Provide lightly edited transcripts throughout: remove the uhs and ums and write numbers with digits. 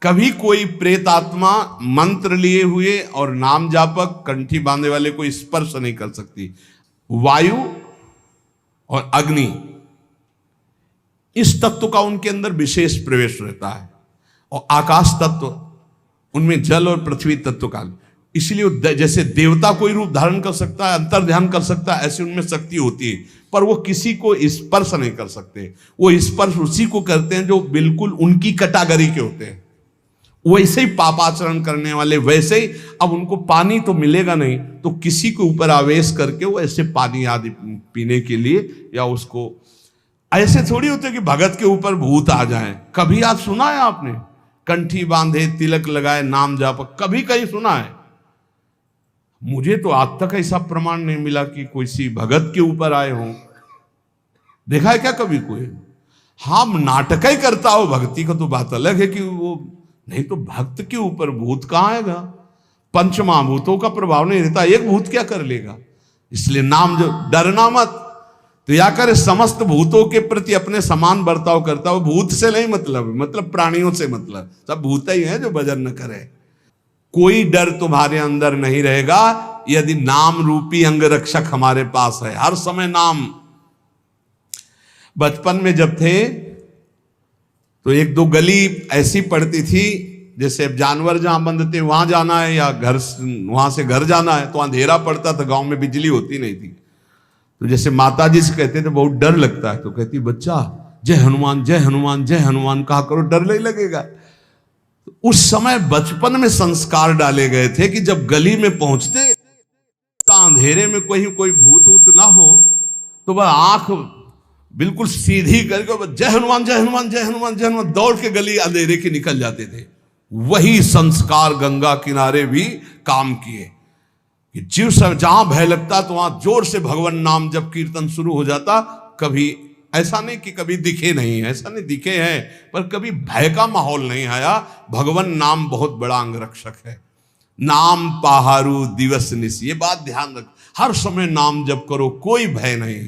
कभी कोई प्रेत आत्मा मंत्र लिए हुए और नाम जापक कंठी बांधे वाले को स्पर्श नहीं कर सकती। वायु और अग्नि, इस तत्व का उनके अंदर विशेष प्रवेश रहता है, और आकाश तत्व, उनमें जल और पृथ्वी तत्व का। इसलिए जैसे देवता कोई रूप धारण कर सकता है, अंतर ध्यान कर सकता है, ऐसी उनमें शक्ति होती है, पर वो किसी को स्पर्श नहीं कर सकते। वो स्पर्श उसी को करते हैं जो बिल्कुल उनकी कैटेगरी के होते हैं। वैसे ही पापाचरण करने वाले, वैसे ही अब उनको पानी तो मिलेगा नहीं, तो किसी के ऊपर आवेश करके वो ऐसे पानी आदि पीने के लिए, या उसको ऐसे थोड़ी होते कि भगत के ऊपर भूत आ जाए। कभी आज सुना है आपने कंठी बांधे, तिलक लगाए, नाम जाप, कभी कहीं सुना है? मुझे तो आज तक ऐसा प्रमाण नहीं मिला कि कोई सी भगत के ऊपर आए हों। देखा है क्या कभी कोई? हाँ, नाटक ही करता हो भक्ति का तो बात अलग है कि वो, नहीं तो भक्त के ऊपर भूत कहां आएगा? पंचमहाभूतों का प्रभाव नहीं रहता, एक भूत क्या कर लेगा? इसलिए नाम जो, डरना मत। तो या करे समस्त भूतों के प्रति अपने समान बर्ताव करता हो। भूत से नहीं मतलब प्राणियों से मतलब, सब भूत ही है जो भजन न करे। कोई डर तुम्हारे अंदर नहीं रहेगा यदि नाम रूपी अंग रक्षक हमारे पास है। हर समय नाम। बचपन में जब थे तो एक दो गली ऐसी पड़ती थी, जैसे अब जानवर जहां बंद थे वहां जाना है, या घर वहां से घर जाना है, तो अंधेरा पड़ता था, गांव में बिजली होती नहीं थी। तो जैसे माता जी से कहते थे बहुत डर लगता है, तो कहती बच्चा जय हनुमान जय हनुमान जय हनुमान कहा करो, डर नहीं लगेगा। तो उस समय बचपन में संस्कार डाले गए थे कि जब गली में पहुंचते अंधेरे में कोई भूत वूत ना हो, तो वह आंख बिल्कुल सीधी करके जय हनुमान जय हनुमान जय हनुमान जय हनुमान दौड़ के गली अंधेरे के निकल जाते थे। वही संस्कार गंगा किनारे भी काम किए कि जीव सब जहां भय लगता तो वहां जोर से भगवान नाम जब कीर्तन शुरू हो जाता। कभी ऐसा नहीं कि कभी दिखे नहीं, ऐसा नहीं, दिखे हैं, पर कभी भय का माहौल नहीं आया। भगवान नाम बहुत बड़ा अंग रक्षक है। नाम पहारू दिवस निश, ये बात ध्यान रख। हर समय नाम जप करो, कोई भय नहीं।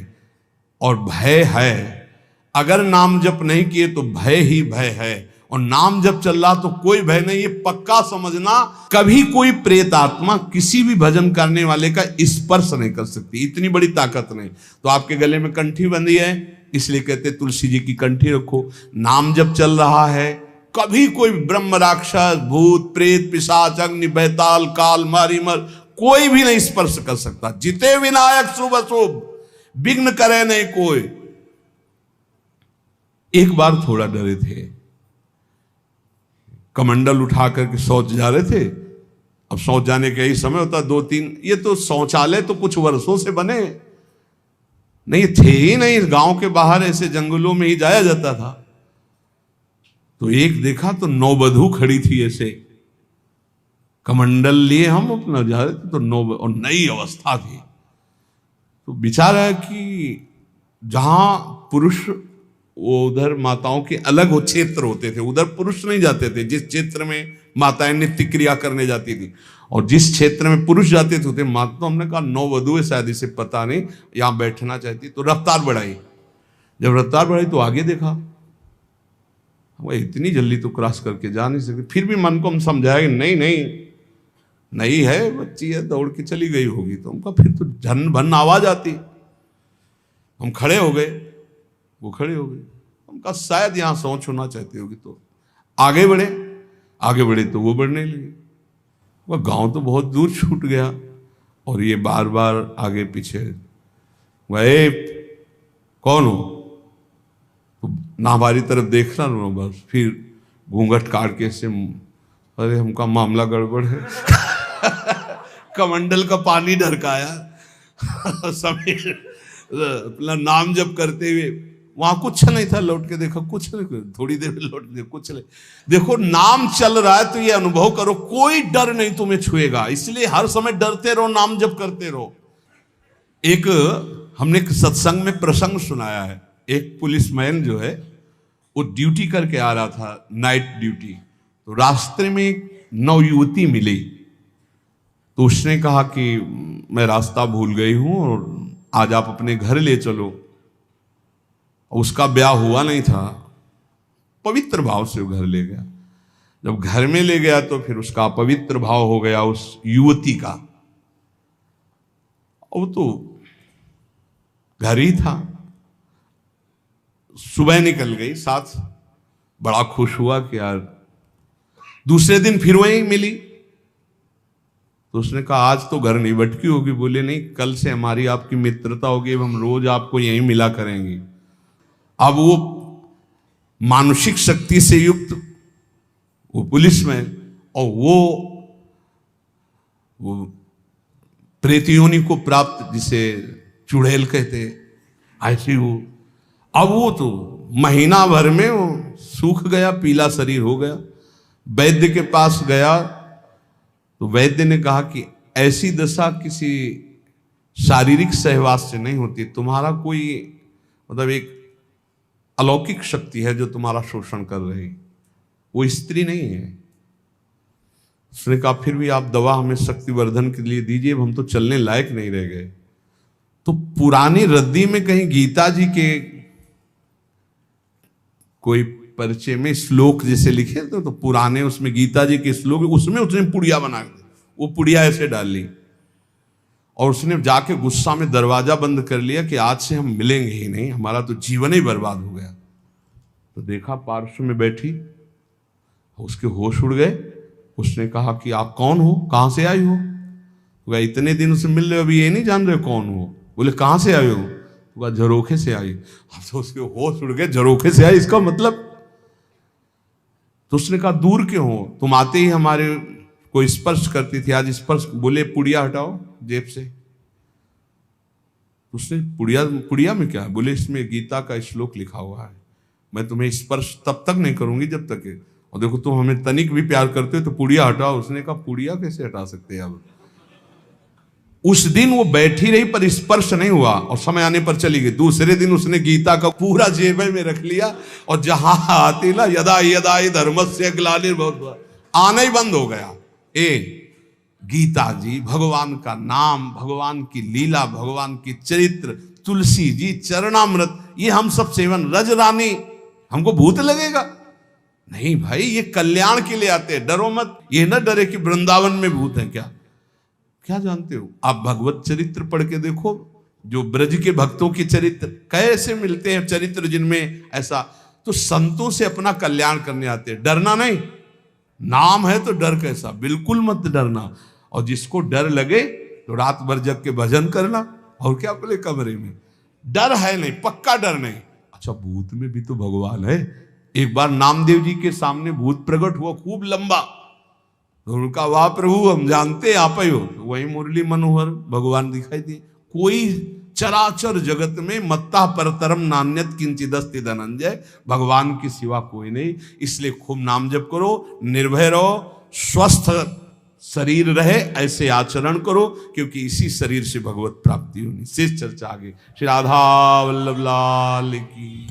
और भय है, अगर नाम जप नहीं किए तो भय ही भय है, और नाम जप चल रहा तो कोई भय नहीं। ये पक्का समझना, कभी कोई प्रेत आत्मा किसी भी भजन करने वाले का स्पर्श नहीं कर सकती, इतनी बड़ी ताकत नहीं। तो आपके गले में कंठी बंधी है, इसलिए कहते तुलसी जी की कंठी रखो। नाम जप चल रहा है, कभी कोई ब्रह्म राक्षस भूत प्रेत पिशाच अग्नि बैताल काल मारीमर कोई भी नहीं स्पर्श कर सकता। जिते विनायक शुभ अशुभ विघ्न करे नहीं कोई। एक बार थोड़ा डरे थे, कमंडल उठा करके शौच जा रहे थे। अब शौच जाने का यही समय होता, 2-3, ये तो शौचालय तो कुछ वर्षों से बने नहीं थे ही नहीं, गांव के बाहर ऐसे जंगलों में ही जाया जाता था। तो एक देखा तो नौवधू खड़ी थी, ऐसे कमंडल लिए हम अपना जा रहे थे, तो और नई अवस्था थी। तो विचार है कि जहां पुरुष, वो उधर माताओं के अलग वो क्षेत्र होते थे, उधर पुरुष नहीं जाते थे। जिस क्षेत्र में माताएं नित्य क्रिया करने जाती थी और जिस क्षेत्र में पुरुष जाते थे उधर माता, तो हमने कहा नौवधू है शायद, इसे पता नहीं यहां बैठना चाहती। तो रफ्तार बढ़ाई, जब रफ्तार बढ़ाई तो आगे देखा, वो इतनी जल्दी तो क्रॉस करके जा नहीं सकती। फिर भी मन को हम समझाए नहीं नहीं नहीं है, बच्ची है, दौड़ के चली गई होगी। तो हमका फिर तो झन भन आवाज आती। हम खड़े हो गए, वो खड़े हो गए। हमका शायद यहां सोच होना चाहती होगी। तो आगे बढ़े तो वो बढ़ने लगे। वह गांव तो बहुत दूर छूट गया, और ये बार बार आगे पीछे, वह कौन हो? तो ना हमारी तरफ देखना ना, बस फिर घूंघट काट के से, अरे हमका मामला गड़बड़ है। कमंडल का पानी ढरकाया समीर अपना नाम जप करते हुए। वहां कुछ नहीं था, लौट के देखा कुछ नहीं, थोड़ी देर में लौट के कुछ नहीं। देखो नाम चल रहा है तो ये अनुभव करो, कोई डर नहीं तुम्हें छुएगा। इसलिए हर समय डरते रहो, नाम जप करते रहो। एक हमने सत्संग में प्रसंग सुनाया है, एक पुलिसमैन जो है वो ड्यूटी करके आ रहा था, नाइट ड्यूटी। तो रास्ते में एक नवयुवती मिली, तो उसने कहा कि मैं रास्ता भूल गई हूं और आज आप अपने घर ले चलो। उसका ब्याह हुआ नहीं था, पवित्र भाव से वो घर ले गया। जब घर में ले गया तो फिर उसका अपवित्र भाव हो गया उस युवती का। वो तो घर ही था। सुबह निकल गई साथ, बड़ा खुश हुआ कि यार। दूसरे दिन फिर वहीं मिली तो उसने कहा आज तो घर नहीं भटकी होगी। बोले नहीं, कल से हमारी आपकी मित्रता होगी, अब हम रोज आपको यहीं मिला करेंगे। अब वो मानसिक शक्ति से युक्त वो पुलिस में, और वो प्रेतियोनि को प्राप्त, जिसे चुड़ैल कहते, ऐसी वो। अब वो तो महीना भर में वो सूख गया, पीला शरीर हो गया। वैद्य के पास गया तो वैद्य ने कहा कि ऐसी दशा किसी शारीरिक सहवास से नहीं होती, तुम्हारा कोई मतलब एक अलौकिक शक्ति है जो तुम्हारा शोषण कर रही, वो स्त्री नहीं है। उसने कहा फिर भी आप दवा हमें शक्तिवर्धन के लिए दीजिए, हम तो चलने लायक नहीं रह गए। तो पुरानी रद्दी में कहीं गीता जी के कोई परिचय में श्लोक जैसे लिखे तो पुराने उसमें गीता जी के श्लोक, उसमें उसने पुड़िया बना दी। वो पुड़िया ऐसे डाल ली और उसने जाके गुस्सा में दरवाजा बंद कर लिया कि आज से हम मिलेंगे ही नहीं, हमारा तो जीवन ही बर्बाद हो गया। तो देखा पार्श्व में बैठी, उसके होश उड़ गए। उसने कहा कि आप कौन हो, कहां से आई हो? तो इतने दिन से मिल रहे हो, अभी ये नहीं जान रहे कौन हो? बोले कहां से आए हो? तो झरोखे से आई। तो उसके होश उड़ गए, झरोखे से आई इसका मतलब। तो उसने कहा दूर क्यों हो, तुम आते ही हमारे को स्पर्श करती थी, आज स्पर्श। बोले पुड़िया हटाओ जेब से। उसने पुड़िया में क्या है? बोले इसमें गीता का श्लोक लिखा हुआ है, मैं तुम्हें स्पर्श तब तक नहीं करूंगी जब तक है, और देखो तुम हमें तनिक भी प्यार करते हो तो पुड़िया हटाओ। उसने कहा पुड़िया कैसे हटा सकते हैं अब? उस दिन वो बैठी रही पर स्पर्श नहीं हुआ और समय आने पर चली गई। दूसरे दिन उसने गीता का पूरा जेब में रख लिया और जहां आती ना यदा यदा धर्मस्य ग्लानिर्भवति, आना ही बंद हो गया। गीता जी, भगवान का नाम, भगवान की लीला, भगवान की चरित्र, तुलसी जी चरणामृत, ये हम सब सेवन। रज रानी हमको भूत लगेगा? नहीं भाई, ये कल्याण के लिए आते हैं, डरो मत। ये ना डरे कि वृंदावन में भूत है। क्या जानते हो आप? भगवत चरित्र पढ़ के देखो, जो ब्रज के भक्तों के चरित्र कैसे मिलते हैं, चरित्र जिनमें ऐसा। तो संतों से अपना कल्याण करने आते हैं, डरना नहीं। नाम है तो डर कैसा? बिल्कुल मत डरना। और जिसको डर लगे तो रात भर जग के भजन करना, और क्या बोले कमरे में। डर है नहीं, पक्का डर नहीं। अच्छा, भूत में भी तो भगवान है। एक बार नामदेव जी के सामने भूत प्रकट हुआ, खूब लंबा। तो उनका वाह प्रभु, हम जानते आप ही हो। तो वही मुरली मनोहर भगवान दिखाई दिए। कोई चराचर जगत में मत्ता परतरम नान्यत किंचिदस्ति धनंजय, भगवान की सिवा कोई नहीं। इसलिए खूब नाम जप करो, निर्भय रहो, स्वस्थ शरीर रहे, ऐसे आचरण करो, क्योंकि इसी शरीर से भगवत प्राप्ति होनी। शेष चर्चा आगे। श्री राधा वल्लभ लाल की।